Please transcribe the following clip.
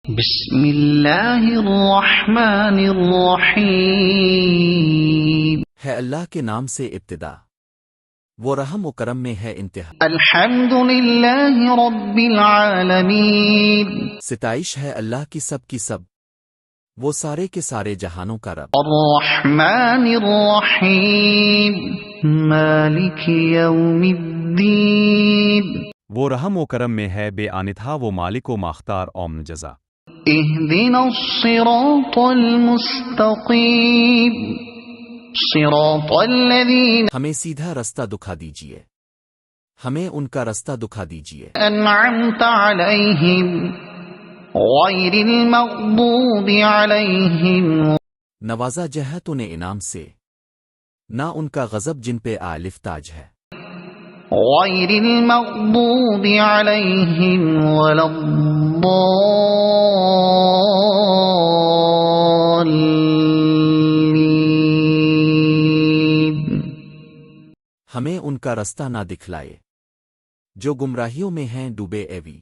بسم اللہ الرحمن الرحیم۔ ہے اللہ کے نام سے ابتدا، وہ رحم و کرم میں ہے انتہا۔ الحمد للہ رب العالمین۔ ستائش ہے اللہ کی سب، وہ سارے کے سارے جہانوں کا رب۔ الرحمن الرحیم مالک یوم الدین۔ وہ رحم و کرم میں ہے بے آنتہا، وہ مالک و ماختار اوم جزا۔ اہدنا الصراط المستقیم صراط الذین ہمیں سیدھا رستہ دکھا دیجیے، ہمیں ان کا رستہ دکھا دیجیے۔ انعمت علیہم غیر المغضوب علیہم نوازا جہت انہیں انعام سے، نہ ان کا غضب جن پہ آلف تاج ہے۔ غیر المغضوب علیہم ولا الضالین۔ ہمیں ان کا رستہ نہ دکھلائے جو گمراہیوں میں ہیں ڈوبے ایوی۔